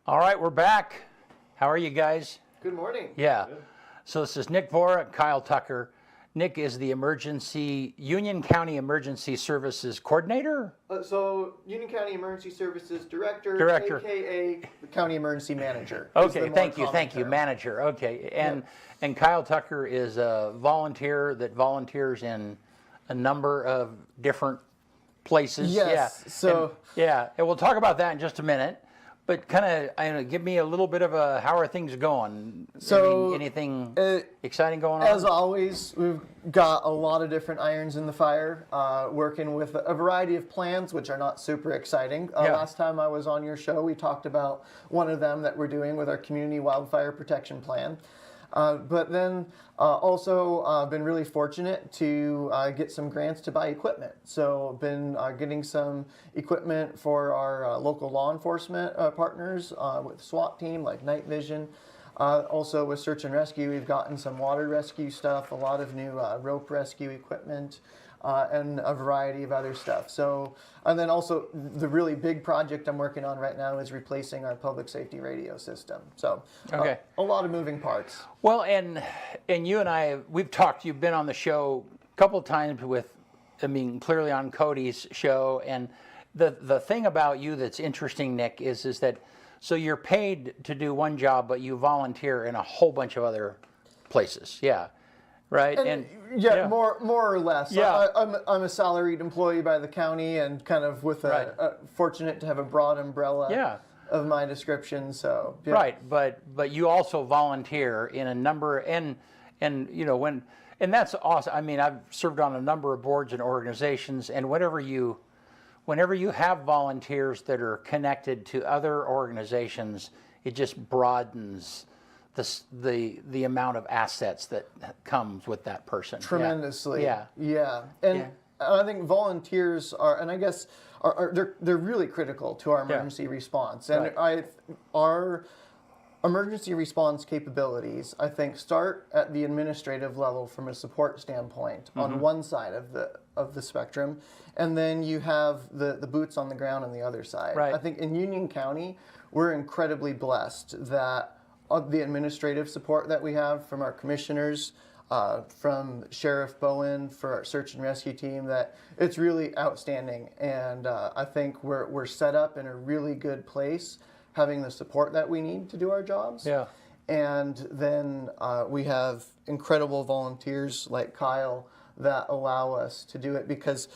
All right, we're back. How are you guys? Good morning. Yeah. Good. So this is Nick Vora, Kyle Tucker. Nick is the Union County Emergency Services Coordinator. So Union County Emergency Services Director, AKA the County Emergency Manager. Okay, thank you, Manager. Okay, and Kyle Tucker is a volunteer that volunteers in a number of different places. Yes. Yeah. And we'll talk about that in just a minute. But kind of give me a little bit of a, how are things going? So anything exciting going on? As always, we've got a lot of different irons in the fire, working with a variety of plans, which are not super exciting. Last time I was on your show, we talked about one of them that we're doing with our Community Wildfire Protection Plan. But then also been really fortunate to get some grants to buy equipment. So been getting some equipment for our local law enforcement partners with SWAT team like night vision. Also with search and rescue, we've gotten some water rescue stuff, a lot of new rope rescue equipment, and a variety of other stuff. So, and then also the really big project I'm working on right now is replacing our public safety radio system. So, a lot of moving parts. Well, and you and I, we've talked. You've been on the show a couple of times with, clearly on Cody's show. And the thing about you that's interesting, Nick, is that so you're paid to do one job, but you volunteer in a whole bunch of other places. Yeah. Right. And more or less. Yeah. I'm a salaried employee by the county and kind of with fortunate to have a broad umbrella of my description. So Right, but you also volunteer in a number and that's awesome. I've served on a number of boards and organizations, and whenever you have volunteers that are connected to other organizations, it just broadens the amount of assets that comes with that person. Tremendously. Yeah. And I think volunteers are, and I guess they're really critical to our emergency response. And our emergency response capabilities, I think, start at the administrative level from a support standpoint on one side of the spectrum, and then you have the boots on the ground on the other side. Right. I think in Union County, we're incredibly blessed that the administrative support that we have from our commissioners, from Sheriff Bowen, for our search and rescue team, that it's really outstanding. And I think we're set up in a really good place, having the support that we need to do our jobs. Yeah. And then we have incredible volunteers like Kyle that allow us to do it, because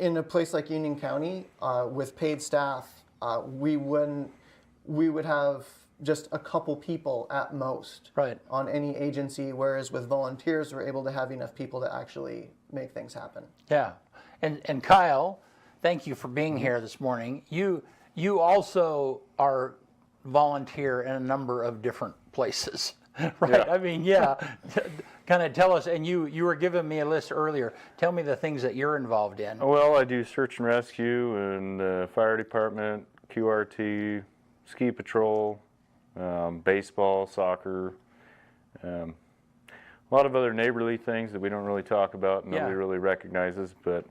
in a place like Union County, with paid staff, we would have just a couple people at most on any agency, whereas with volunteers, we're able to have enough people to actually make things happen. Yeah. And Kyle, thank you for being here this morning. You also are volunteer in a number of different places, right? Yeah. Kind of tell us, and you were giving me a list earlier. Tell me the things that you're involved in. Well, I do search and rescue and fire department, QRT, ski patrol, baseball, soccer, a lot of other neighborly things that we don't really talk about and nobody really recognizes, but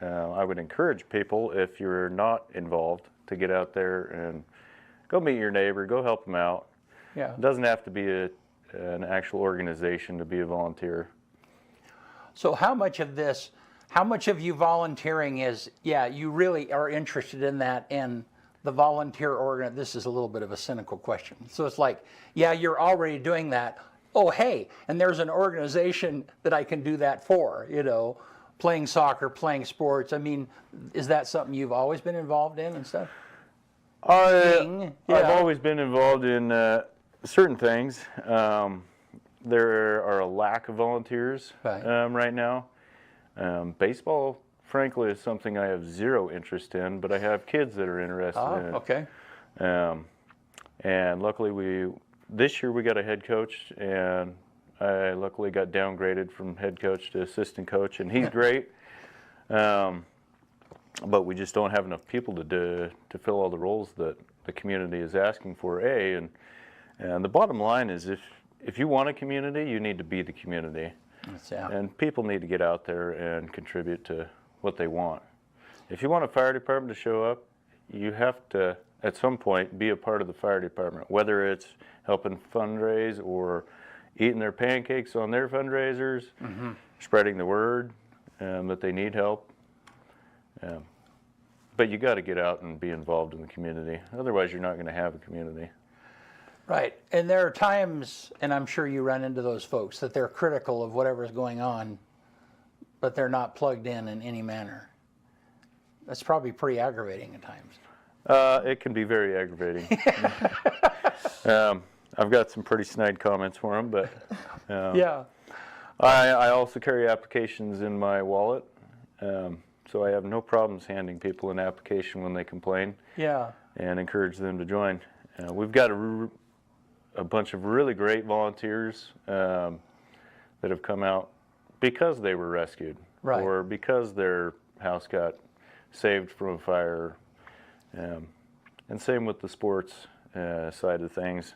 I would encourage people, if you're not involved, to get out there and go meet your neighbor, go help them out. Yeah. It doesn't have to be an actual organization to be a volunteer. So how much of you volunteering is, you really are interested in that, and the volunteer this is a little bit of a cynical question. So it's like, you're already doing that. Oh, hey, and there's an organization that I can do that for, playing soccer, playing sports. Is that something you've always been involved in and stuff? I've always been involved in certain things. There are a lack of volunteers right now. Baseball, frankly, is something I have zero interest in, but I have kids that are interested in it. Okay. And luckily, this year we got a head coach, and I luckily got downgraded from head coach to assistant coach, and he's great. But we just don't have enough people to fill all the roles that the community is asking for. And the bottom line is, if you want a community, you need to be the community. And people need to get out there and contribute to what they want. If you want a fire department to show up, you have to at some point be a part of the fire department, whether it's helping fundraise or eating their pancakes on their fundraisers, spreading the word that they need help. But you got to get out and be involved in the community. Otherwise, you're not going to have a community. Right. And there are times, and I'm sure you run into those folks, that they're critical of whatever's going on, but they're not plugged in any manner. That's probably pretty aggravating at times. It can be very aggravating. I've got some pretty snide comments for them, but Yeah. I also carry applications in my wallet, so I have no problems handing people an application when they complain Yeah. and encourage them to join. We've got a bunch of really great volunteers that have come out because they were rescued, Right. or because their house got saved from a fire. And same with the sports side of things.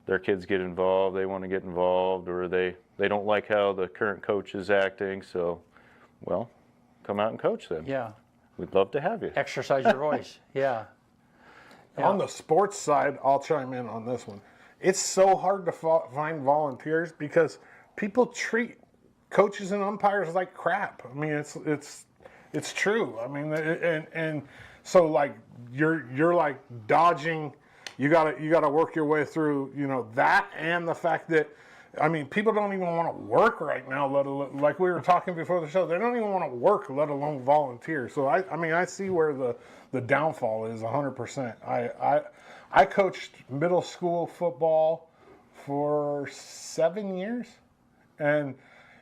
Their kids get involved, they want to get involved, or they don't like how the current coach is acting, so, well, come out and coach then. Yeah. We'd love to have you. Exercise your voice. Yeah. Yeah. On the sports side, I'll chime in on this one. It's so hard to find volunteers because people treat coaches and umpires like crap. I mean, it's true. I mean, and so like you're like dodging. You gotta work your way through, that, and the fact that, I mean, people don't even want to work right now, let alone, like we were talking before the show, they don't even want to work, let alone volunteer. So I see where the downfall is 100%. I coached middle school football for 7 years, and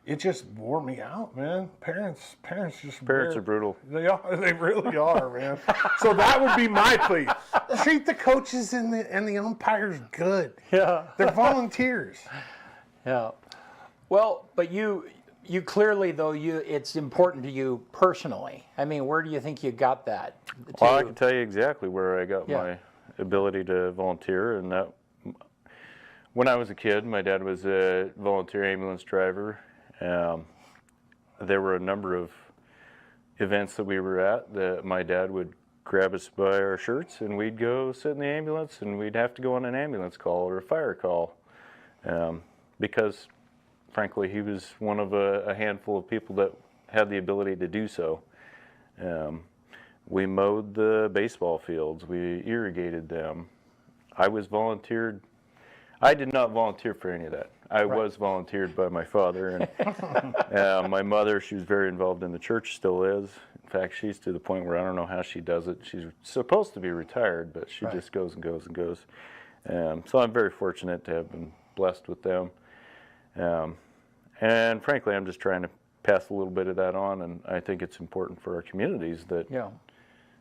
it just wore me out, man. Parents Parents are brutal. They are. They really are, man. So that would be my plea. Treat the coaches and the umpires good. Yeah. They're volunteers. Yeah. Well, but you clearly, though, it's important to you personally. I mean, where do you think you got that? Well, I can tell you exactly where I got Yeah. my ability to volunteer, and that when I was a kid, my dad was a volunteer ambulance driver. There were a number of events that we were at that my dad would grab us by our shirts and we'd go sit in the ambulance, and we'd have to go on an ambulance call or a fire call because frankly he was one of a handful of people that had the ability to do so. We mowed the baseball fields, we irrigated them. I did not volunteer for any of that. I was volunteered by my father, and my mother, she was very involved in the church, still is. In fact, she's to the point where I don't know how she does it. She's supposed to be retired, but she just goes and goes and goes. So I'm very fortunate to have been blessed with them. And frankly, I'm just trying to pass a little bit of that on, and I think it's important for our communities that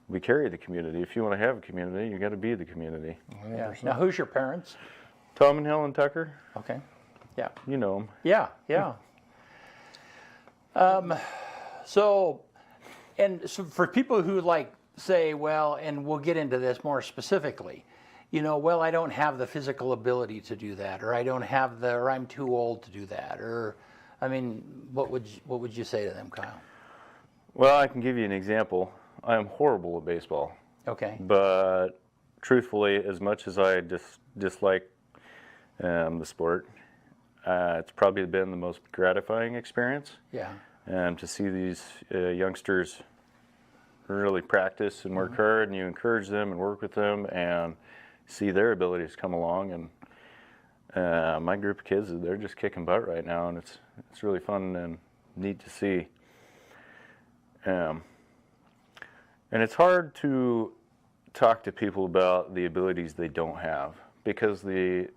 we carry the community. If you want to have a community, you got to be the community. Yeah. Now, who's your parents? Tom and Helen Tucker, Okay. Yeah. you know them. Yeah. Yeah. So for people who say, well, and we'll get into this more specifically, well, I don't have the physical ability to do that, or or I'm too old to do that, or, I mean, what would you say to them, Kyle? Well, I can give you an example. I am horrible at baseball. Okay. But truthfully, as much as I dislike the sport, it's probably been the most gratifying experience. Yeah. To see these youngsters really practice and work hard, and you encourage them and work with them and see their abilities come along. And my group of kids, they're just kicking butt right now, and it's really fun and neat to see. And it's hard to talk to people about the abilities they don't have, because the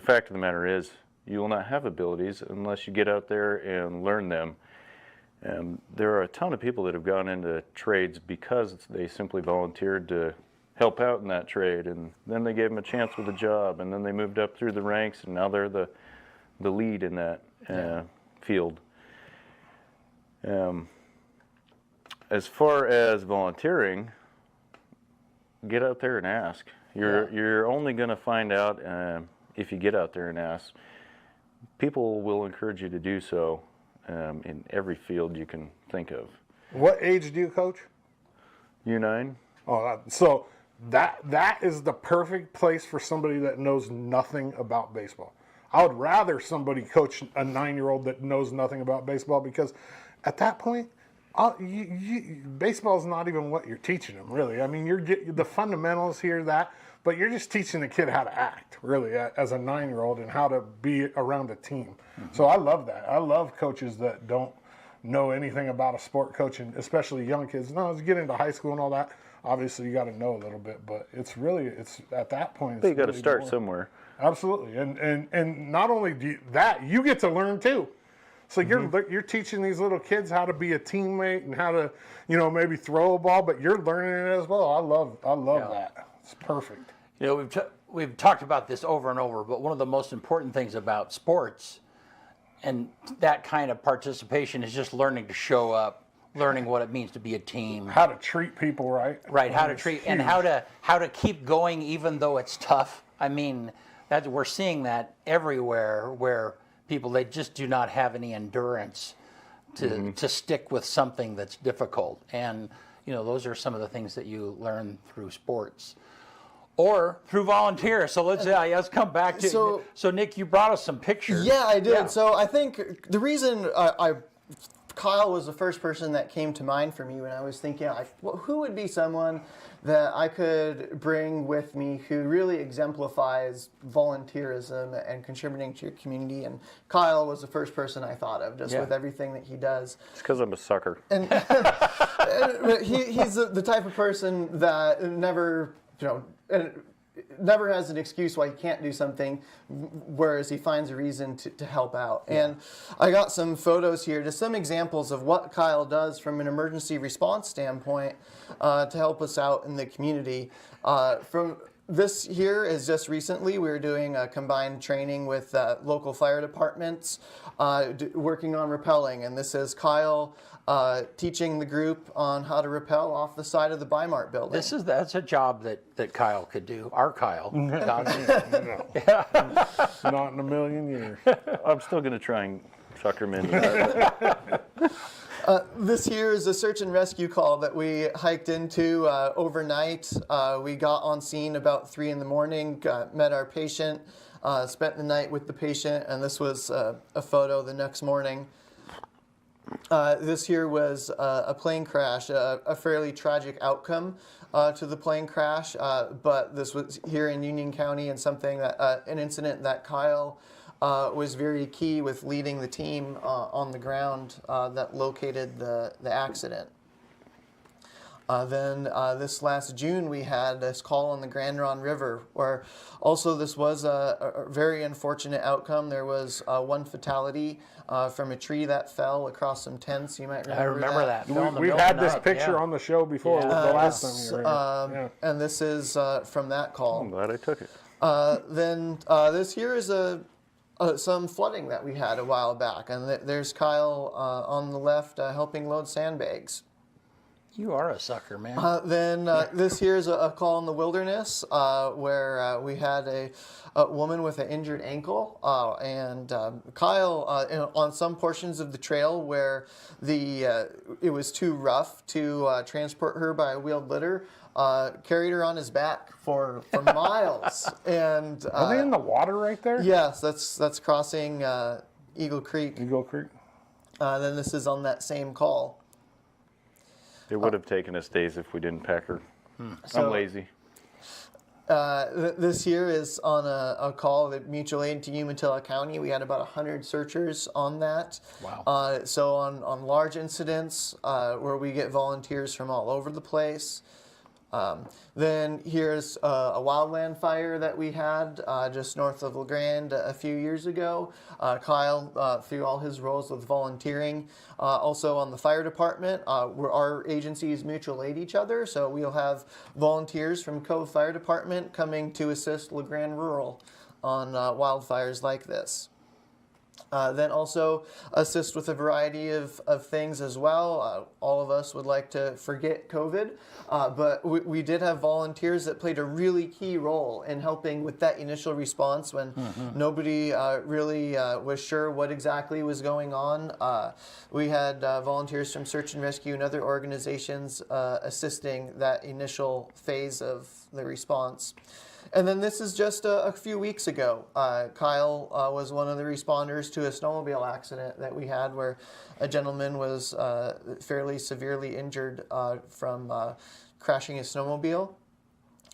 fact of the matter is you will not have abilities unless you get out there and learn them. There are a ton of people that have gone into trades because they simply volunteered to help out in that trade, and then they gave them a chance with a job, and then they moved up through the ranks, and now they're the lead in that field. As far as volunteering, get out there and ask. You're only going to find out if you get out there and ask. People will encourage you to do so in every field you can think of. What age do you coach? U9? Oh, so that is the perfect place for somebody that knows nothing about baseball. I would rather somebody coach a 9-year-old that knows nothing about baseball, because at that point, baseball is not even what you're teaching them, really. I mean, you're getting the fundamentals here, but you're just teaching the kid how to act, really, as a 9-year-old, and how to be around a team. So I love that. I love coaches that don't know anything about a sport, coaching, especially young kids. No, as you get into high school and all that, obviously you got to know a little bit, but it's at that point. But you got to really start more. somewhere. Absolutely, and not only do you get to learn too. So you're teaching these little kids how to be a teammate and how to, maybe throw a ball, but you're learning it as well. I love that. It's perfect. We've talked about this over and over, but one of the most important things about sports and that kind of participation is just learning to show up, learning what it means to be a team. How to treat people right. Right, how to treat and how to keep going even though it's tough. I mean, we're seeing that everywhere where people, they just do not have any endurance to stick with something that's difficult. And, those are some of the things that you learn through sports. Or through volunteer. So let's come back to. So Nick, you brought us some pictures. Yeah, I did. Yeah. So I think the reason Kyle was the first person that came to mind for me when I was thinking, who would be someone that I could bring with me who really exemplifies volunteerism and contributing to your community. And Kyle was the first person I thought of, just with everything that he does. It's because I'm a sucker. And he's the type of person that never has an excuse why he can't do something, whereas he finds a reason to help out. Yeah. And I got some photos here, just some examples of what Kyle does from an emergency response standpoint to help us out in the community. From this here is just recently, we were doing a combined training with local fire departments working on rappelling, and this is Kyle teaching the group on how to rappel off the side of the Bi-Mart building. That's a job that Kyle could do. Our Kyle. Not in a million years. I'm still going to try and sucker him into that. This here is a search and rescue call that we hiked into overnight. We got on scene about 3 in the morning, met our patient, spent the night with the patient, and this was a photo the next morning. This here was a plane crash, a fairly tragic outcome to the plane crash, but this was here in Union County, and something that an incident that Kyle was very key with leading the team on the ground that located the accident. Then this last June, we had this call on the Grand Ronde River, where also this was a very unfortunate outcome. There was one fatality from a tree that fell across some tents. You might remember. I remember that. We've had this picture on the show before. The last time you were here. And this is from that call. I'm glad I took it. Then this here is some flooding that we had a while back, and there's Kyle on the left helping load sandbags. You are a sucker, man. Then this here is a call in the wilderness where we had a woman with an injured ankle, and Kyle on some portions of the trail where it was too rough to transport her by a wheeled litter, carried her on his back for miles. And are they in the water right there? Yes, that's crossing Eagle Creek. Eagle Creek. Then this is on that same call. It would have taken us days if we didn't pack her. I'm lazy. This here is on a call that mutual aid to Umatilla County. We had about 100 searchers on that. Wow. So on large incidents where we get volunteers from all over the place. Then here's a wildland fire that we had just north of La Grande a few years ago. Kyle, through all his roles with volunteering, also on the fire department, our agencies mutual aid each other, so we'll have volunteers from Cove Fire Department coming to assist La Grande Rural on wildfires like this. Then also assist with a variety of things as well. All of us would like to forget COVID, but we did have volunteers that played a really key role in helping with that initial response when nobody really was sure what exactly was going on. We had volunteers from Search and Rescue and other organizations assisting that initial phase of the response. And then this is just a few weeks ago. Kyle was one of the responders to a snowmobile accident that we had where a gentleman was fairly severely injured from crashing his snowmobile.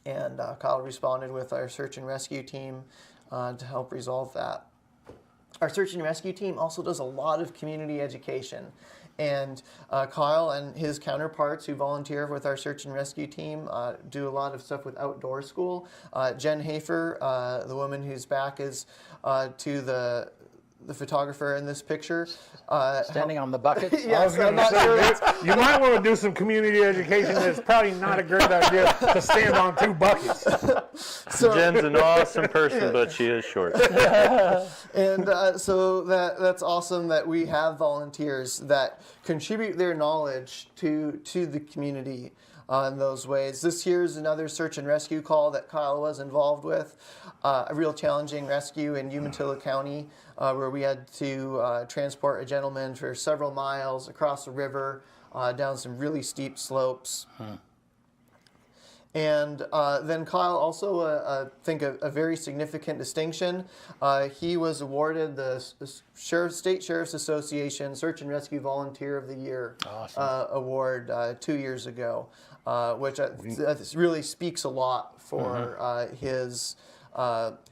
And Kyle responded with our search and rescue team to help resolve that. Our search and rescue team also does a lot of community education. And Kyle and his counterparts who volunteer with our search and rescue team do a lot of stuff with outdoor school. Jen Hafer, the woman whose back is to the photographer in this picture. Standing on the buckets. I Yes, was going to say, you might want to do some community education. It's probably not a great idea to stand on 2 buckets. Jen's an awesome person, but she is short. And so that's awesome that we have volunteers that contribute their knowledge to the community in those ways. This year's another search and rescue call that Kyle was involved with, a real challenging rescue in Umatilla County where we had to transport a gentleman for several miles across a river down some really steep slopes. And then Kyle also, I think, a very significant distinction. He was awarded the State Sheriff's Association Search and Rescue Volunteer of the Year award 2 years ago, which really speaks a lot for his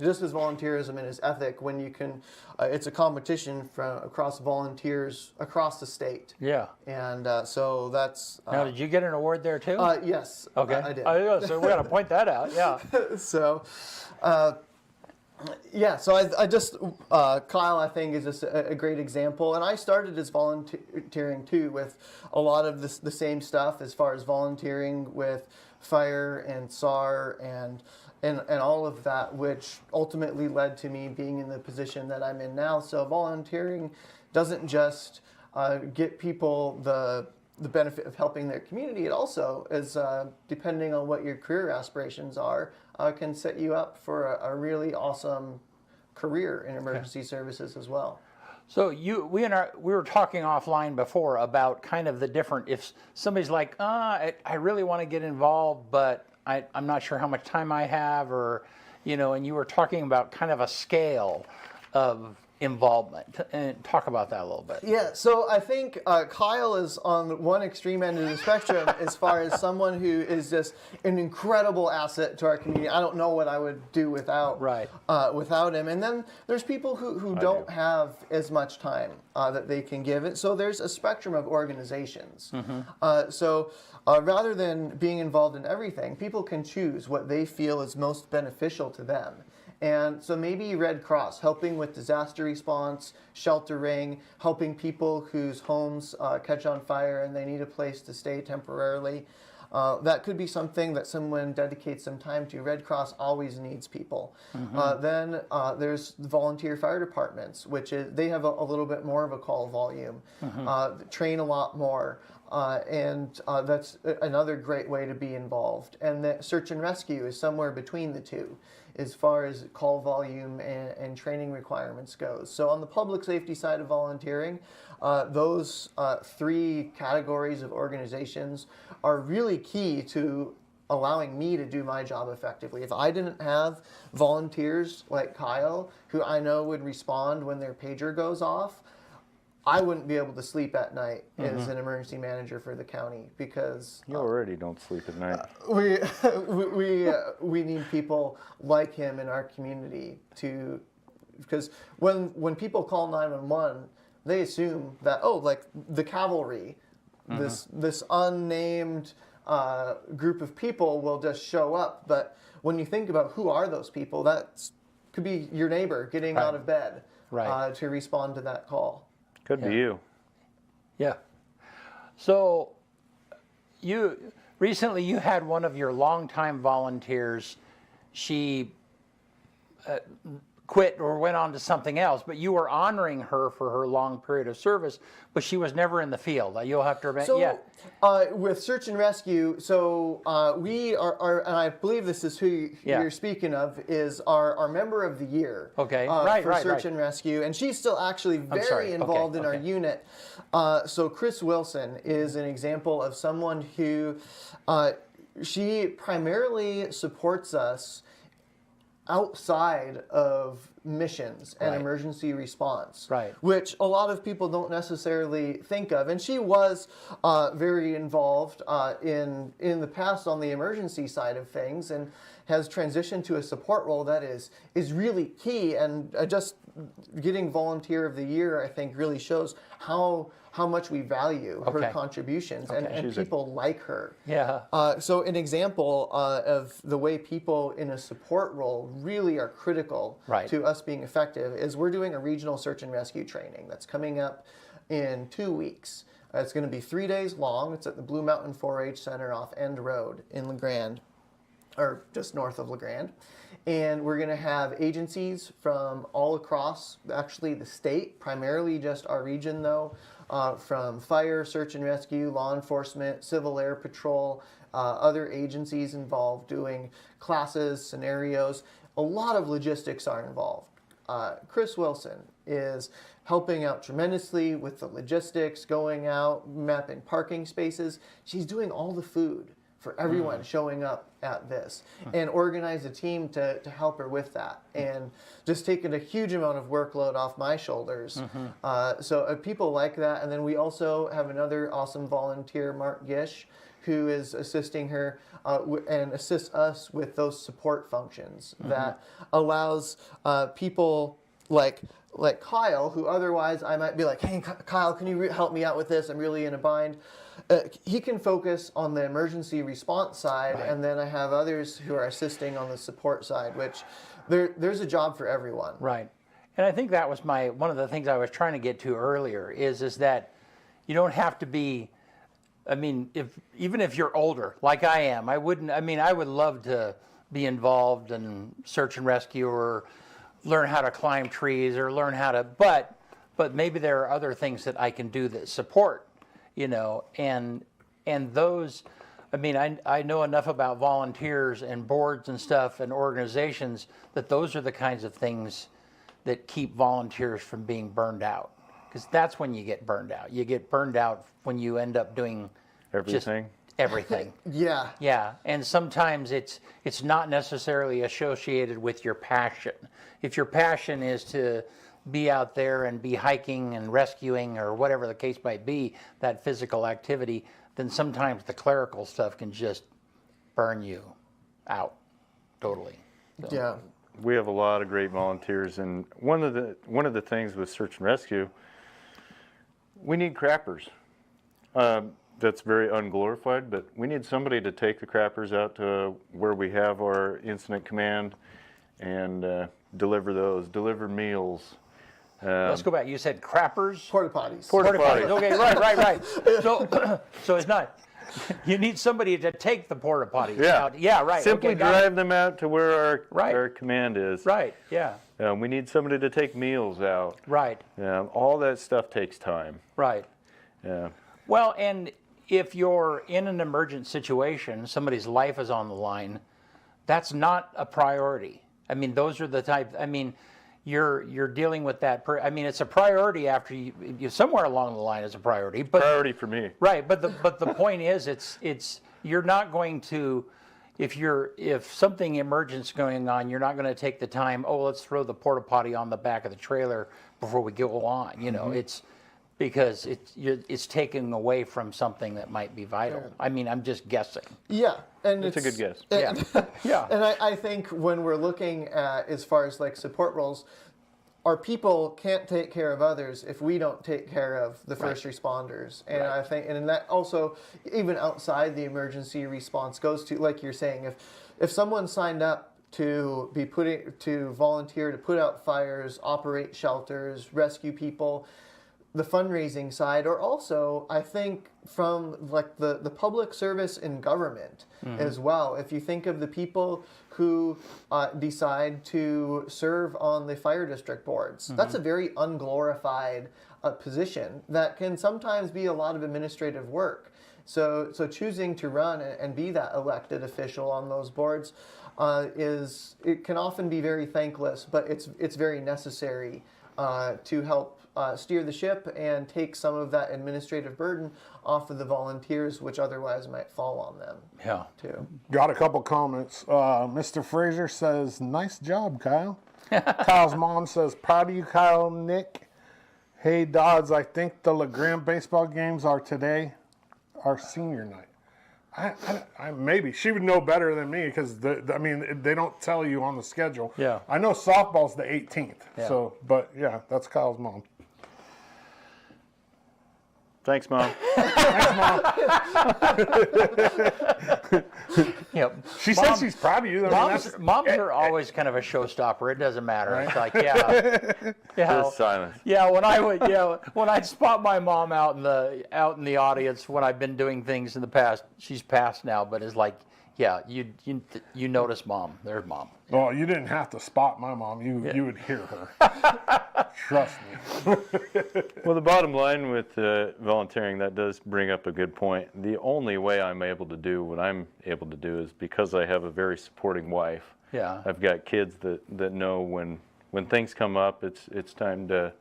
just his volunteerism and his ethic. When you can, it's a competition across volunteers across the state. Yeah. And so that's. Now, did you get an award there too? Yes. Okay. I did. So we got to point that out. Yeah. So, yeah. So I just Kyle, I think, is just a great example. And I started as volunteering too, with a lot of the same stuff as far as volunteering with fire and SAR and all of that, which ultimately led to me being in the position that I'm in now. So volunteering doesn't just get people the benefit of helping their community. It also is, depending on what your career aspirations are, can set you up for a really awesome career in emergency services as well. So we were talking offline before about kind of the different, if somebody's like, I really want to get involved, but I'm not sure how much time I have, or, and you were talking about kind of a scale of involvement, and talk about that a little bit. Yeah, so I think Kyle is on one extreme end of the spectrum as far as someone who is just an incredible asset to our community. I don't know what I would do without him. And then there's people who don't have as much time that they can give it. So there's a spectrum of organizations. So rather than being involved in everything, people can choose what they feel is most beneficial to them. And so maybe Red Cross, helping with disaster response, sheltering, helping people whose homes catch on fire and they need a place to stay temporarily. That could be something that someone dedicates some time to. Red Cross always needs people. Then there's the volunteer fire departments, which they have a little bit more of a call volume, train a lot more. And that's another great way to be involved. And the search and rescue is somewhere between the two as far as call volume and training requirements goes. So on the public safety side of volunteering, those 3 categories of organizations are really key to allowing me to do my job effectively. If I didn't have volunteers like Kyle, who I know would respond when their pager goes off, I wouldn't be able to sleep at night as an emergency manager for the county, because You already don't sleep at night. we need people like him in our community because when people call 911, they assume that like the cavalry, this unnamed group of people will just show up. But when you think about who are those people, that could be your neighbor getting out of bed to respond to that call. Could be you. Yeah. So recently you had one of your longtime volunteers, she quit or went on to something else, but you were honoring her for her long period of service, but she was never in the field. You'll have to remember. So, with search and rescue, we are, and I believe this is who you're speaking of, is our member of the year. Okay, for search and rescue, and she's still actually very involved in our unit. So Chris Wilson is an example of someone who she primarily supports us outside of missions and Right. emergency response, Right. which a lot of people don't necessarily think of. And she was very involved in the past on the emergency side of things, and has transitioned to a support role that is really key. And just getting Volunteer of the Year, I think, really shows how much we value her Okay. contributions, Okay. and She's a- people like her. Yeah. So an example of the way people in a support role really are critical Right. to us being effective is we're doing a regional search and rescue training that's coming up in 2 weeks. It's going to be 3 days long. It's at the Blue Mountain 4-H Center off End Road in LeGrand, or just north of LeGrand. And we're going to have agencies from all across, actually the state, primarily just our region though, from fire, search and rescue, law enforcement, civil air patrol, other agencies involved doing classes, scenarios. A lot of logistics are involved. Chris Wilson is helping out tremendously with the logistics, going out, mapping parking spaces. She's doing all the food for everyone showing up at this, and organize a team to help her with that, and just taking a huge amount of workload off my shoulders. So people like that. And then we also have another awesome volunteer, Mark Gish, who is assisting her and assists us with those support functions that allows people like Kyle, who otherwise I might be like, hey, Kyle, can you help me out with this? I'm really in a bind. He can focus on the emergency response side, Right. and then I have others who are assisting on the support side, which there's a job for everyone. Right. And I think that was one of the things I was trying to get to earlier is that you don't have to be, I mean, even if you're older, like I am, I would love to be involved in search and rescue, or learn how to climb trees, or learn how to, but maybe there are other things that I can do that support, and those, I know enough about volunteers and boards and stuff and organizations that those are the kinds of things that keep volunteers from being burned out. Because that's when you get burned out. You get burned out when you end up doing Everything. just everything. Yeah. Yeah, and sometimes it's not necessarily associated with your passion. If your passion is to be out there and be hiking and rescuing or whatever the case might be, that physical activity, then sometimes the clerical stuff can just burn you out totally. So, Yeah. We have a lot of great volunteers, and one of the things with search and rescue, we need crappers. That's very unglorified, but we need somebody to take the crappers out to where we have our incident command and deliver meals. Let's go back. You said crappers? Porta potties. Porta Potties. potties. Okay, right. So it's not. You need somebody to take the porta potties Yeah. out. Yeah, right. Simply okay, got it. drive them out to where Right. our command is. Right. Yeah. We need somebody to take meals out. Right. All that stuff takes time. Right. Yeah. Well, and if you're in an emergent situation, somebody's life is on the line, that's not a priority. Those are the type. You're dealing with that. It's a priority after you somewhere along the line is a priority. But Priority for me. right. But the point is, it's you're not going to. If something emergent's going on, you're not going to take the time. Oh, let's throw the porta potty on the back of the trailer before we go on. It's because it's taking away from something that might be vital. I'm just guessing. Yeah, and That's a good guess. Yeah. Yeah. And I think when we're looking at, as far as like support roles, our people can't take care of others if we don't take care of the first responders. And I think, and that also, even outside the emergency response, goes to, like you're saying, if someone signed up to volunteer to put out fires, operate shelters, rescue people, the fundraising side, or also I think from like the public service in government as well. If you think of the people who decide to serve on the fire district boards, that's a very unglorified position that can sometimes be a lot of administrative work. So choosing to run and be that elected official on those boards it can often be very thankless, but it's very necessary to help steer the ship and take some of that administrative burden off of the volunteers, which otherwise might fall on them. Yeah. Too. Got a couple comments. Mr. Fraser says, "Nice job, Kyle." Kyle's mom says, "Proud of you, Kyle." Nick, "Hey, Dodds, I think the LeGrand baseball games are today, our senior night." I maybe she would know better than me because they don't tell you on the schedule. Yeah. I know softball's the 18th. Yeah. So, but yeah, that's Kyle's mom. Thanks, Mom. Yep. She says she's proud of you. Moms are always kind of a showstopper. It doesn't matter. It's like, yeah, Just silence. yeah. When I spot my mom out in the audience when I've been doing things in the past, she's passed now, but it's like, yeah, you notice Mom. There's Mom. Well, you didn't have to spot my mom. You would hear her. Trust me. Well, the bottom line with volunteering, that does bring up a good point. The only way I'm able to do what I'm able to do is because I have a very supporting wife. Yeah. I've got kids that know when things come up, it's time to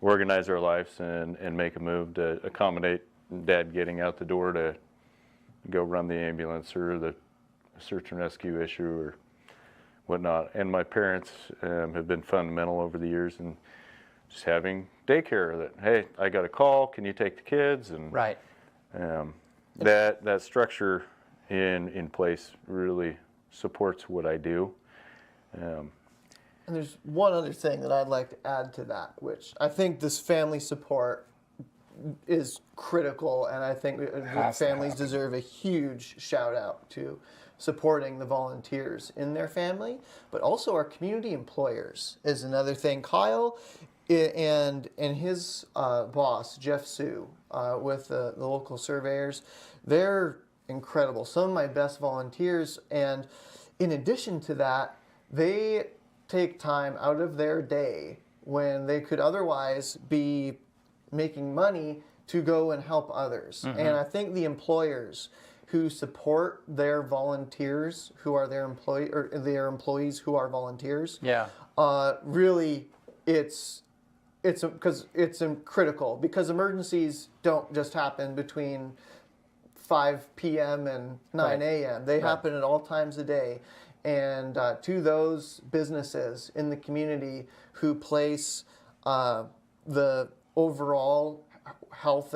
organize our lives and make a move to accommodate Dad getting out the door to go run the ambulance or the search and rescue issue or whatnot. And my parents have been fundamental over the years in just having daycare that, hey, I got a call, can you take the kids? And Right. that structure in place really supports what I do. And there's one other thing that I'd like to add to that, which I think this family support is critical, and I think families deserve a huge shout out to supporting the volunteers in their family, but also our community employers is another thing. Kyle and his boss, Jeff Sue, with the local surveyors, they're incredible. Some of my best volunteers, and in addition to that, they take time out of their day when they could otherwise be making money to go and help others. Mm-hmm. And I think the employers who support their volunteers who are their employees who are volunteers, Yeah. really it's critical because emergencies don't just happen between 5 p.m. and 9 a.m. They happen at all times of day. And to those businesses in the community who place the overall health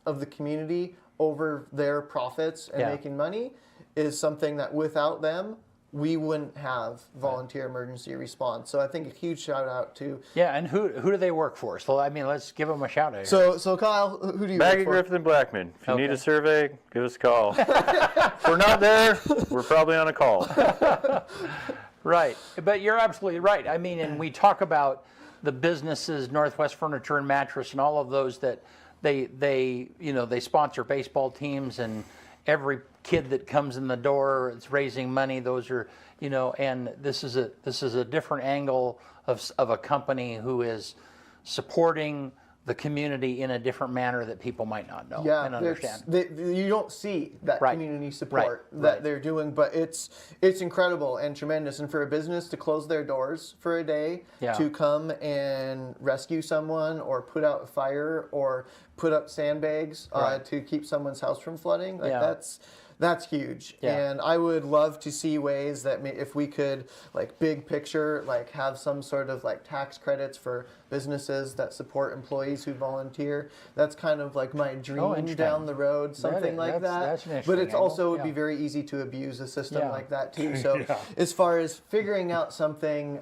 of the community over their profits and making money is something that without them, we wouldn't have volunteer emergency response. So I think a huge shout out to... Yeah, and who do they work for? So, I mean, let's give them a shout out. So Kyle, who do you Maggie work for? Griffith and Blackman. If you need Okay. a survey, give us a call. If we're not there, we're probably on a call. Right, but you're absolutely right. I mean, and we talk about the businesses, Northwest Furniture and Mattress, and all of those that they sponsor baseball teams, and every kid that comes in the door, it's raising money. Those are, and this is a different angle of a company who is supporting the community in a different manner that people might not know and understand. You don't see that community support that they're doing, but it's incredible and tremendous. And for a business to close their doors for a day to come and rescue someone or put out a fire or put up sandbags to keep someone's house from flooding, that's huge. Yeah. And I would love to see ways that if we could, like, big picture, like, have some sort of, like, tax credits for businesses that support employees who volunteer. That's kind of like my dream down the road, something like that. That's an but interesting it's also angle. would be very easy to abuse a system Yeah. like that too. So as far as figuring out something,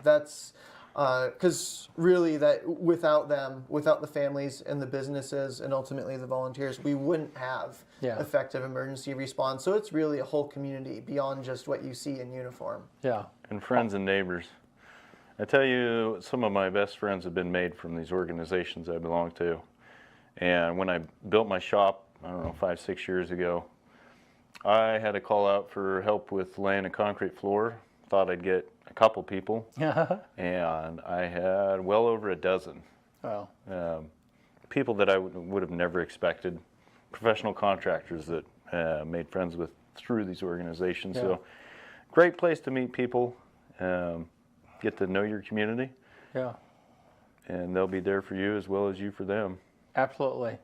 that's because really that without them, without the families and the businesses and ultimately the volunteers, we wouldn't have effective emergency response. So it's really a whole community beyond just what you see in uniform. Yeah. And friends and neighbors. I tell you, some of my best friends have been made from these organizations I belong to. And when I built my shop, I don't know, 5-6 years ago, I had a call out for help with laying a concrete floor. Thought I'd get a couple people, and I had well over a dozen. Well, People that I would have never expected, professional contractors that made friends with through these organizations. So great place to meet people, get to know your community. yeah. and they'll be there for you as well as you for them. Absolutely.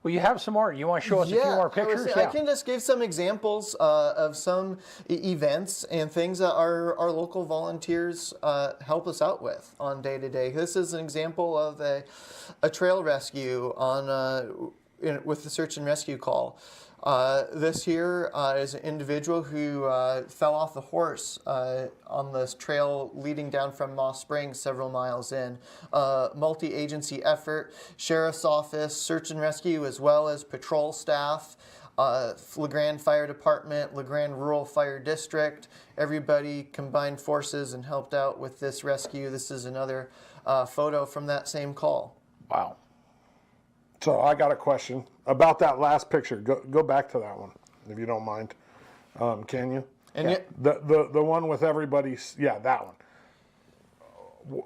Well, you have some more. You want to show us a few more pictures? I can just give some examples of some events and things that our local volunteers help us out with on day to day. This is an example of a trail rescue on with the search and rescue call. This here is an individual who fell off the horse on this trail leading down from Moss Springs several miles in. Multi-agency effort, sheriff's office, search and rescue, as well as patrol staff, LeGrand Fire Department, LeGrand Rural Fire District. Everybody combined forces and helped out with this rescue. This is another photo from that same call. Wow. So I got a question about that last picture. Go back to that one, if you don't mind. Can you? And The one with everybody's, that one.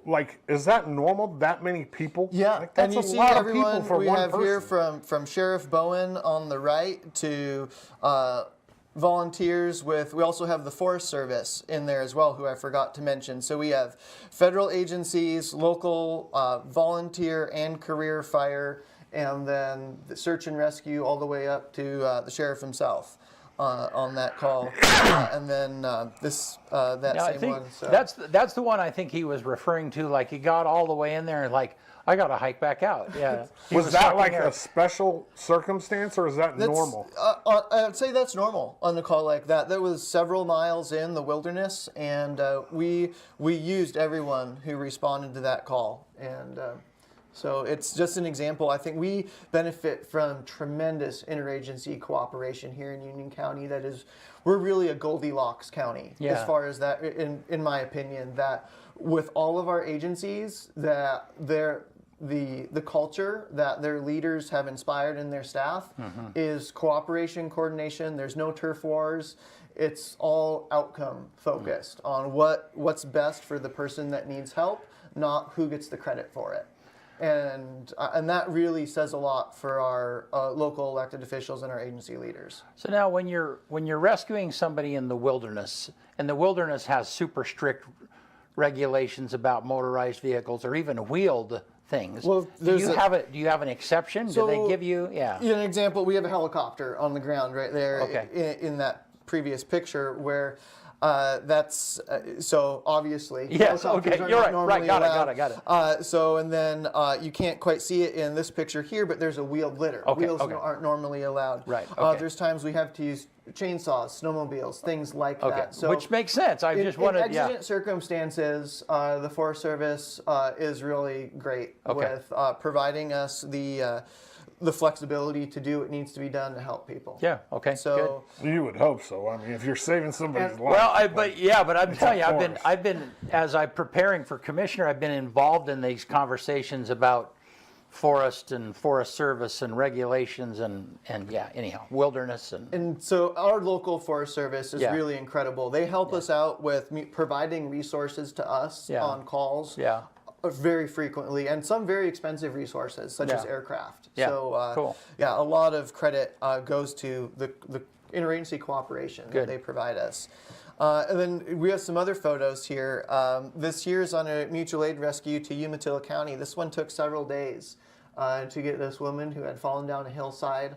Like, is that normal? That many people? Yeah, like, that's and you a see lot of everyone people for we one have person. here from Sheriff Bowen on the right to volunteers with, we also have the Forest Service in there as well, who I forgot to mention. So we have federal agencies, local volunteer and career fire, and then the search and rescue all the way up to the sheriff himself on that call. And then that Now, same I think one. So. that's the one I think he was referring to. Like he got all the way in there and like, I got to hike back out. Yeah. He Was that stuck in like there. a special circumstance, or is that normal? I'd say that's normal on a call like that. That was several miles in the wilderness, and we used everyone who responded to that call. And so it's just an example. I think we benefit from tremendous interagency cooperation here in Union County. We're really a Goldilocks county as far as that, in my opinion, that with all of our agencies, that the culture that their leaders have inspired in their staff is cooperation, coordination. There's no turf wars. It's all outcome focused on what's best for the person that needs help, not who gets the credit for it. And that really says a lot for our local elected officials and our agency leaders. So now when you're rescuing somebody in the wilderness, and the wilderness has super strict regulations about motorized vehicles or even wheeled things. Well, do you have an exception? Do they give you An example, we have a helicopter on the ground right there Okay. in that previous picture where that's so obviously Yes, helicopters okay, are you're not right, normally got allowed. it. So and then you can't quite see it in this picture here, but there's a wheeled litter. Okay, Wheels okay. aren't normally allowed. Right, okay. There's times we have to use chainsaws, snowmobiles, things like Okay, that. So which makes sense. I just wanted, in exigent circumstances, the Forest Service is really great with providing us the flexibility to do what needs to be done to help people. Yeah, okay, So You would hope so. I mean, if you're saving somebody's life. Well, but I'm telling you, forest. I've been as I'm preparing for commissioner, I've been involved in these conversations about forest and Forest Service and regulations and anyhow, wilderness And so our local Forest Service is Yeah. really incredible. They help us out with providing resources to us Yeah. on calls Yeah. very frequently, and some very expensive resources such as Yeah. aircraft. Yeah. So Cool. Yeah, a lot of credit goes to the interagency cooperation Good. that they provide us. And then we have some other photos here. This here is on a mutual aid rescue to Umatilla County. This one took several days to get this woman who had fallen down a hillside.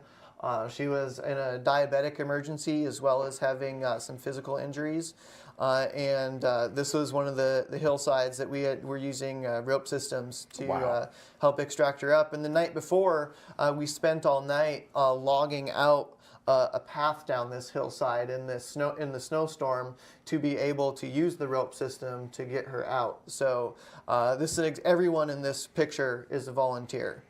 She was in a diabetic emergency as well as having some physical injuries. And this was one of the hillsides that were using rope systems to help extract her up. And the night before, we spent all night logging out a path down this hillside in the snowstorm to be able to use the rope system to get her out. So everyone in this picture is a volunteer.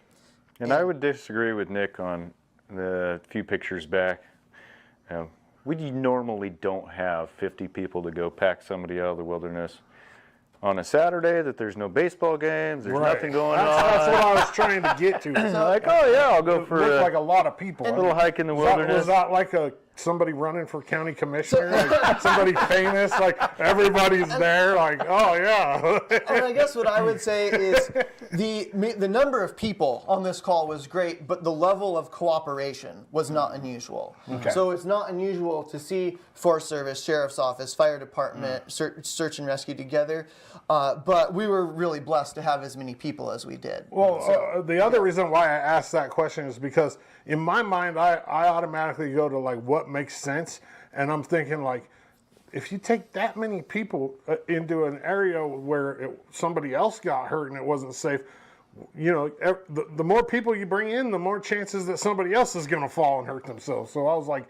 And I would disagree with Nick on the few pictures back. We normally don't have 50 people to go pack somebody out of the wilderness on a Saturday that there's no baseball games, there's nothing going That's on. what I was trying to get to. Like, oh yeah, I'll go for Looked a like a lot of people. little hike in the Was wilderness. that like a somebody running for county commissioner, like somebody famous, like everybody's there, like, oh yeah. And I guess what I would say is the number of people on this call was great, but the level of cooperation was not unusual. Okay. So it's not unusual to see Forest Service, Sheriff's Office, Fire Department, search and rescue together, but we were really blessed to have as many people as we did. Well, the other reason why I asked that question is because in my mind, I automatically go to like what makes sense, and I'm thinking like, if you take that many people into an area where somebody else got hurt and it wasn't safe, you know, the more people you bring in, the more chances that somebody else is going to fall and hurt themselves. So I was like,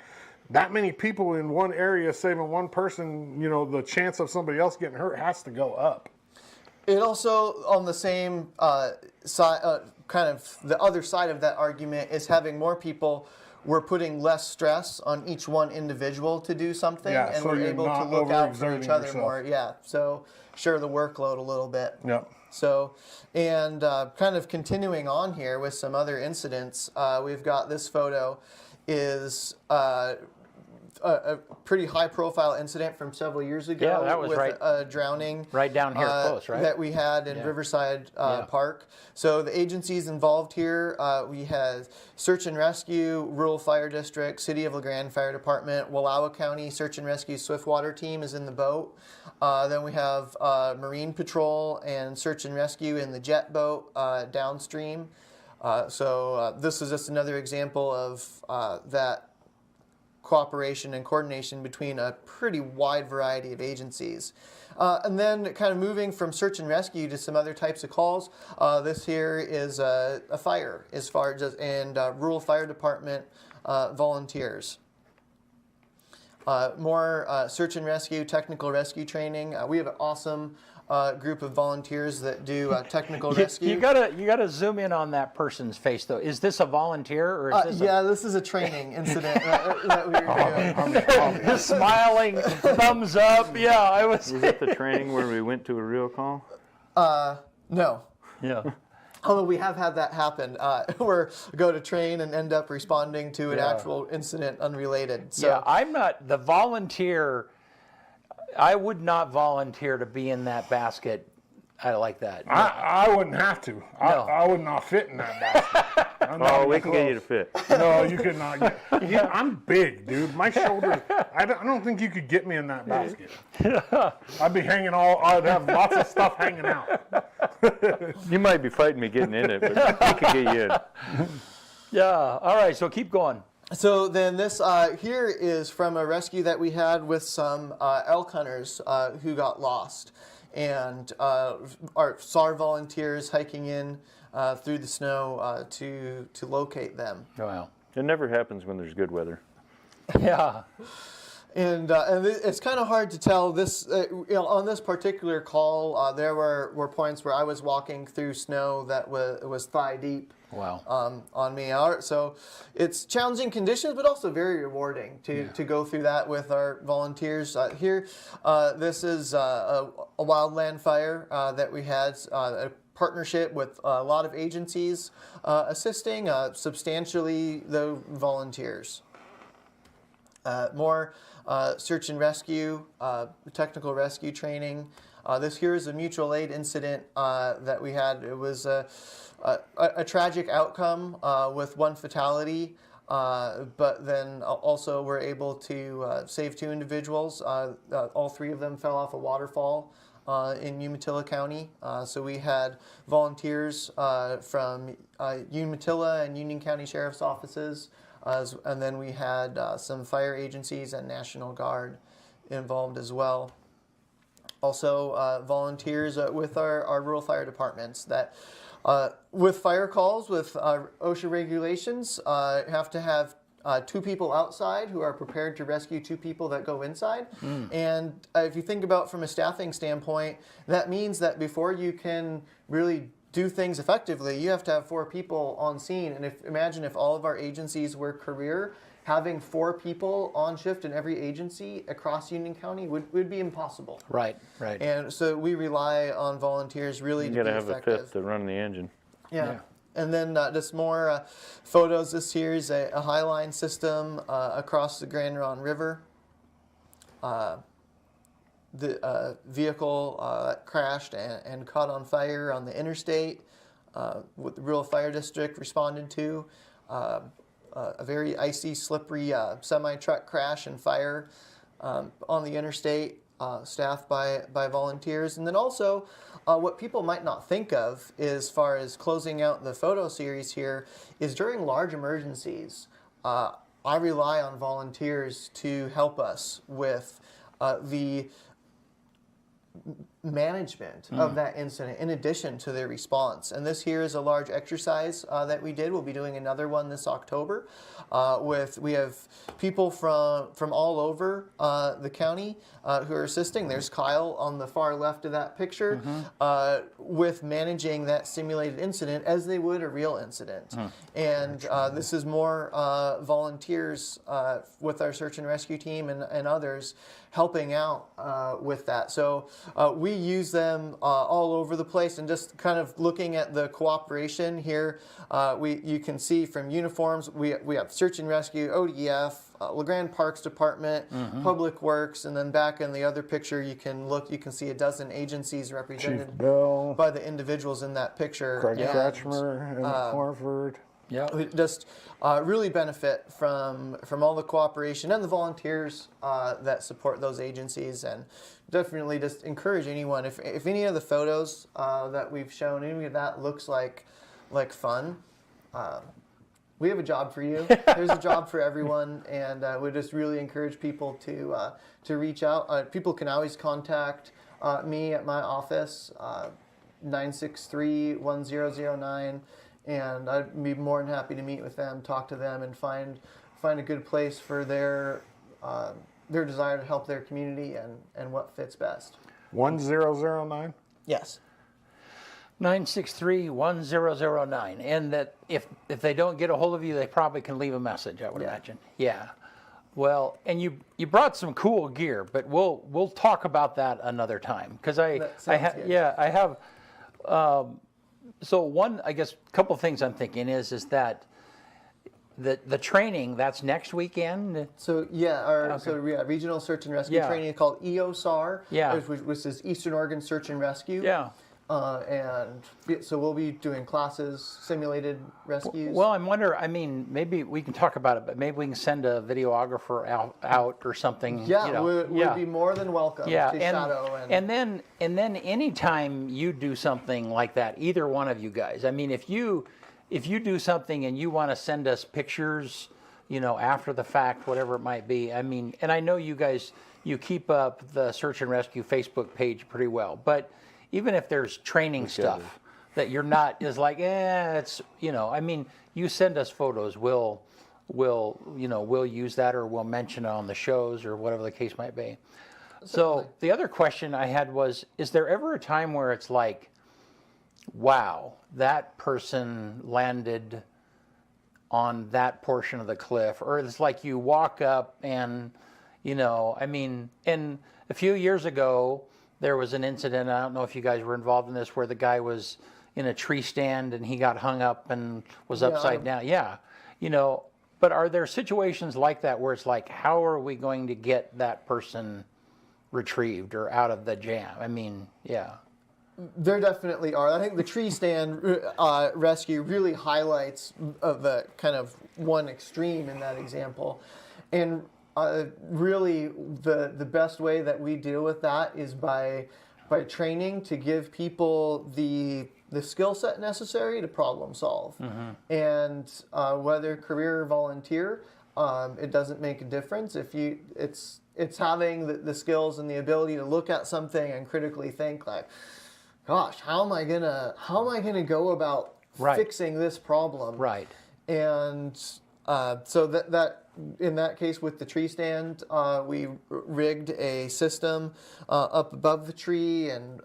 that many people in one area saving one person, you know, the chance of somebody else getting hurt has to go up. It also, on the same side, kind of the other side of that argument is having more people. We're putting less stress on each one individual to do something, Yeah, and so we're you're able to not look out for overexerting each other yourself. more. Yeah, so share the workload a little bit. Yep. So, and kind of continuing on here with some other incidents, we've got this photo is a pretty high-profile incident from several years ago. Yeah, that was with right- a drowning Right down here close, right? that we had in Yeah. Riverside Yeah. Park. So the agencies involved here, we had Search and Rescue, Rural Fire District, City of LeGrand Fire Department, Wallowa County Search and Rescue Swiftwater Team is in the boat. Then we have Marine Patrol and Search and Rescue in the jet boat downstream. So this is just another example of that cooperation and coordination between a pretty wide variety of agencies. And then kind of moving from search and rescue to some other types of calls. This here is a fire as far as and rural fire department volunteers. More search and rescue, technical rescue training. We have an awesome group of volunteers that do technical rescue. You gotta zoom in on that person's face though. Is this a volunteer or is this Yeah, this is a training incident that we were doing. a smiling thumbs up? Yeah, I was. Was that the training where we went to a real call? No. Yeah. Although we have had that happen, where we go to train and end up responding to an Yeah. actual incident unrelated. So, Yeah, I'm not the volunteer. I would not volunteer to be in that basket. I like that. I wouldn't have to. I would not fit in that basket. I'm not Oh, even we can get close. you to fit. No, you could not. Yeah, I'm big, dude. My shoulders. I don't think you could get me in that basket. I'd be hanging I'd have lots of stuff hanging out. You might be fighting me getting in it, but we could get you in. Yeah. All right. So keep going. So then this here is from a rescue that we had with some elk hunters who got lost, and saw our volunteers hiking in through the snow to locate them. Wow. It never happens when there's good weather. Yeah. And it's kind of hard to tell. This on this particular call, there were points where I was walking through snow that was thigh deep. Wow. On me. So it's challenging conditions, but also very rewarding to go through that with our volunteers. Here, this is a wildland fire that we had, a partnership with a lot of agencies assisting, substantially the volunteers. More search and rescue, technical rescue training. This here is a mutual aid incident that we had. It was a tragic outcome with one fatality, but then also we're able to save two individuals. All three of them fell off a waterfall in Umatilla County. So we had volunteers from Umatilla and Union County Sheriff's Offices, and then we had some fire agencies and National Guard involved as well. Also volunteers with our rural fire departments that with fire calls, with OSHA regulations, have to have two people outside who are prepared to rescue two people that go inside. And if you think about from a staffing standpoint, that means that before you can really do things effectively, you have to have 4 people on scene. And imagine if all of our agencies were career, having 4 people on shift in every agency across Union County would be impossible. Right. Right. And so we rely on volunteers really You to got be to have a effective. fifth to run the engine. Yeah. And then just more photos. This here is a highline system across the Grand Ronde River. The vehicle crashed and caught on fire on the interstate. What the rural fire district responded to. A very icy, slippery semi-truck crash and fire on the interstate, staffed by volunteers. And then also, what people might not think of as far as closing out the photo series here is during large emergencies, I rely on volunteers to help us with the management of that incident in addition to their response. And this here is a large exercise that we did. We'll be doing another one this October. We have people from all over the county who are assisting. There's Kyle on the far left of that picture with managing that simulated incident as they would a real incident. And this is more volunteers with our search and rescue team and others helping out with that. So we use them all over the place, and just kind of looking at the cooperation here, you can see from uniforms, we have search and rescue, ODF, LeGrand Parks Department, Public Works, and then back in the other picture you can see a dozen agencies represented Chief Bill, by the individuals in that picture. Craig Kretschmer, and Horford. Yeah. We just really benefit from all the cooperation and the volunteers that support those agencies, and definitely just encourage anyone, if any of the photos that we've shown, any of that looks like fun, we have a job for you. There's a job for everyone, and we just really encourage people to reach out. People can always contact me at my office, 963-1009. And I'd be more than happy to meet with them, talk to them, and find a good place for their desire to help their community and what fits best. 1009. Yes. 963-1009. And that if they don't get a hold of you, they probably can leave a message, I would imagine. Yeah. Well, and you brought some cool gear, but we'll talk about that another time, because I have. So one, I guess, couple things I'm thinking is that the training, that's next weekend. So yeah, regional search and rescue training called EOSAR, which is Eastern Oregon Search and Rescue. Yeah. And so we'll be doing classes, simulated rescues. Well, maybe we can talk about it, but maybe we can send a videographer out or something. Yeah, we'd be more than welcome to shadow. And then anytime you do something like that, either one of you guys, if you do something and you want to send us pictures, after the fact, whatever it might be, and I know you guys, you keep up the Search and Rescue Facebook page pretty well, but even if there's training stuff that you're not, is like, it's, you send us photos, we'll use that, or we'll mention it on the shows, or whatever the case might be. So the other question I had was, is there ever a time where it's like, wow, that person landed on that portion of the cliff, or it's like you walk up and, and a few years ago, there was an incident, I don't know if you guys were involved in this, where the guy was in a tree stand and he got hung up and was upside down. Yeah. But are there situations like that where it's like, how are we going to get that person retrieved or out of the jam? There definitely are. I think the tree stand rescue really highlights the kind of one extreme in that example. And really, the best way that we deal with that is by training to give people the skill set necessary to problem solve. And whether career or volunteer, it doesn't make a difference. It's having the skills and the ability to look at something and critically think, like, gosh, how am I gonna go about fixing this problem? Right. And So that in that case with the tree stand, we rigged a system up above the tree and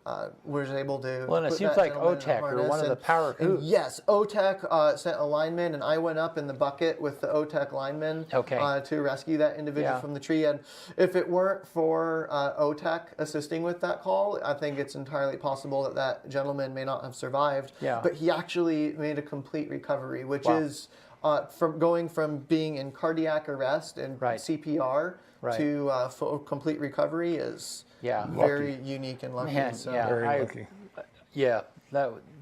was able to. Well, and it put seems that like gentleman in a OTEC or harness. one of the power And crews. yes, OTEC sent a lineman, and I went up in the bucket with the OTEC lineman to rescue that individual from the tree. And if it weren't for OTEC assisting with that call, I think it's entirely possible that that gentleman may not have survived. Yeah. But he actually made a complete recovery, which is from going from being in cardiac arrest and CPR to full complete recovery is very unique and lucky. Man, so. Very lucky. Yeah,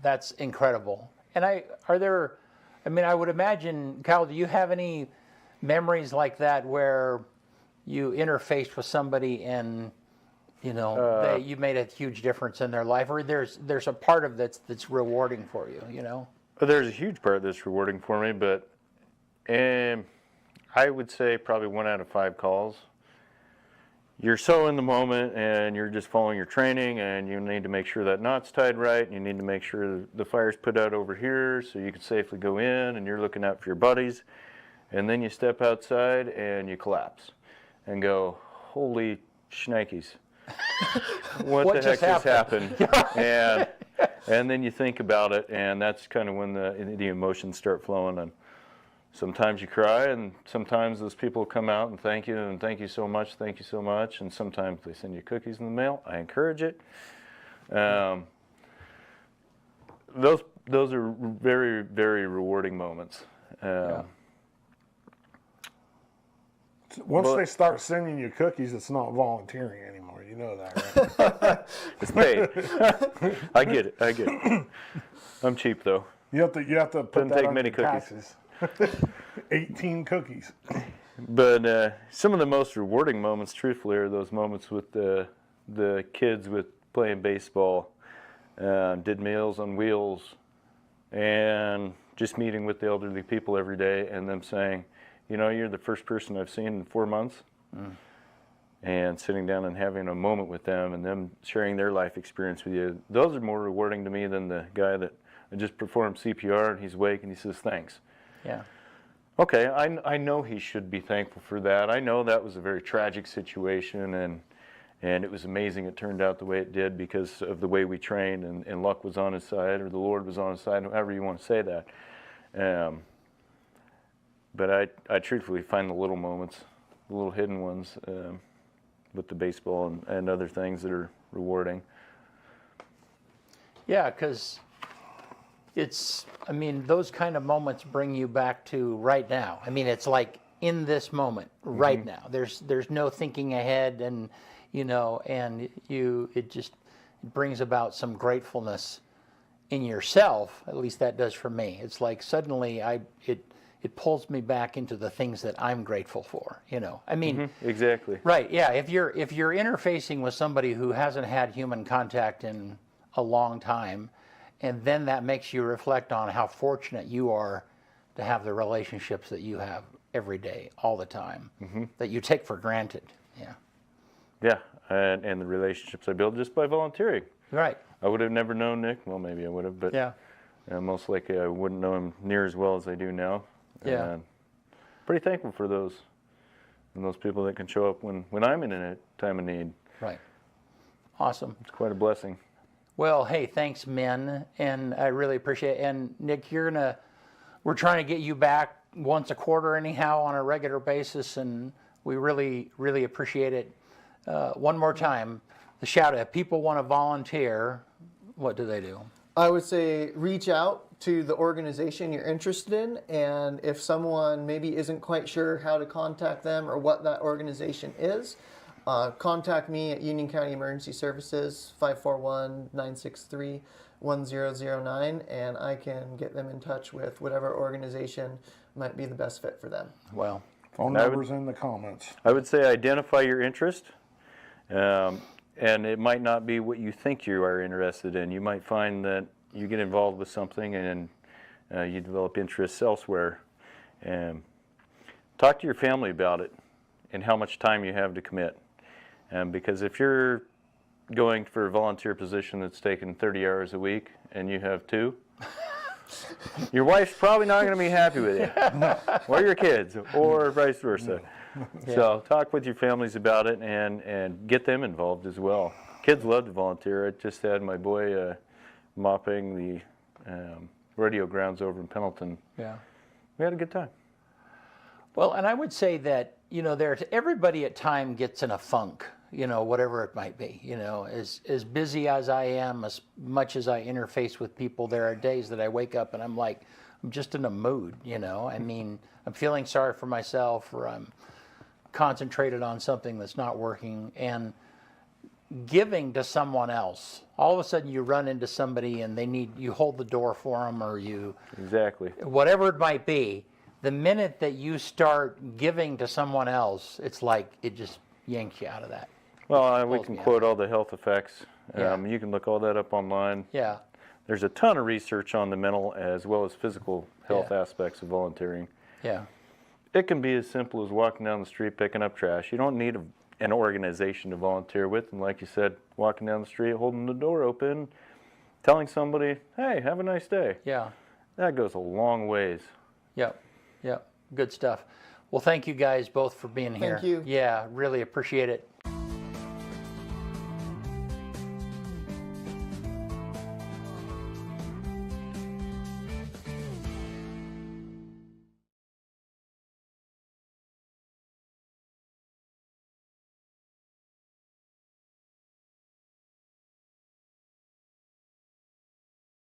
that's incredible. And I would imagine, Kyle, do you have any memories like that where you interfaced with somebody and you made a huge difference in their life, or there's a part of that's rewarding for you, There's a huge part that's rewarding for me, but I would say probably 1 out of 5 calls. You're so in the moment and you're just following your training, and you need to make sure that knot's tied right, and you need to make sure the fire's put out over here so you can safely go in, and you're looking out for your buddies, and then you step outside and you collapse and go, holy shnikes. What the heck just happened? And then you think about it, and that's kind of when the emotions start flowing. And sometimes you cry, and sometimes those people come out and thank you so much, and sometimes they send you cookies in the mail. I encourage it. Those are very, very rewarding moments. Once they start sending you cookies, it's not volunteering anymore. You know that, right? It's paid. I get it. I'm cheap though. You have to put Doesn't that take on many your cookies. taxes. 18 cookies. But some of the most rewarding moments, truthfully, are those moments with the kids with playing baseball, did Meals on Wheels, and just meeting with the elderly people every day and them saying, you're the first person I've seen in 4 months. And sitting down and having a moment with them and them sharing their life experience with you. Those are more rewarding to me than the guy that just performed CPR and he's awake and he says, thanks. Yeah. Okay, I know he should be thankful for that. I know that was a very tragic situation, and it was amazing it turned out the way it did because of the way we trained, and luck was on his side, or the Lord was on his side, however you want to say that. But I truthfully find the little moments, the little hidden ones, with the baseball and other things that are rewarding. Yeah, because those kind of moments bring you back to right now. It's like in this moment, right now. There's no thinking ahead, and it just brings about some gratefulness in yourself. At least that does for me. It's like suddenly it pulls me back into the things that I'm grateful for. Exactly. Right. Yeah. If you're interfacing with somebody who hasn't had human contact in a long time, and then that makes you reflect on how fortunate you are to have the relationships that you have every day, all the time, that you take for granted. Yeah. Yeah, and the relationships I build just by volunteering. Right. I would have never known Nick. Well, maybe I would have, but most likely I wouldn't know him near as well as I do now. Yeah. And pretty thankful for those people that can show up when I'm in a time of need. Right. Awesome. It's quite a blessing. Well, hey, thanks, men, and I really appreciate it. And Nick, we're trying to get you back once a quarter anyhow on a regular basis, and we really, really appreciate it. One more time, the shout out. If people want to volunteer, what do they do? I would say reach out to the organization you're interested in, and if someone maybe isn't quite sure how to contact them or what that organization is, contact me at Union County Emergency Services, 541-963-1009, and I can get them in touch with whatever organization might be the best fit for them. Well, Phone numbers in the comments. I would say identify your interest, and it might not be what you think you are interested in. You might find that you get involved with something and you develop interests elsewhere. Talk to your family about it and how much time you have to commit. Because if you're going for a volunteer position that's taking 30 hours a week and you have 2, Your wife's probably not going to be happy with you, or your kids, or vice versa. So talk with your families about it and get them involved as well. Kids love to volunteer. I just had my boy mopping the rodeo grounds over in Pendleton. Yeah. We had a good time. Well, and I would say that, everybody at time gets in a funk, whatever it might be. As busy as I am, as much as I interface with people, there are days that I wake up and I'm like, I'm just in a mood, I mean, I'm feeling sorry for myself, or I'm concentrated on something that's not working, and giving to someone else. All of a sudden you run into somebody and you hold the door for them, or Exactly. whatever it might be. The minute that you start giving to someone else, it's like it just yanks you out of that. Well, we can quote all the health effects. Yeah. You can look all that up online. Yeah. There's a ton of research on the mental as well as physical health Yeah. aspects of volunteering. Yeah. It can be as simple as walking down the street picking up trash. You don't need an organization to volunteer with. And like you said, walking down the street, holding the door open, telling somebody, hey, have a nice day. Yeah. That goes a long ways. Yep. Yep. Good stuff. Well, thank you guys both for being here. Thank you. Yeah, really appreciate it.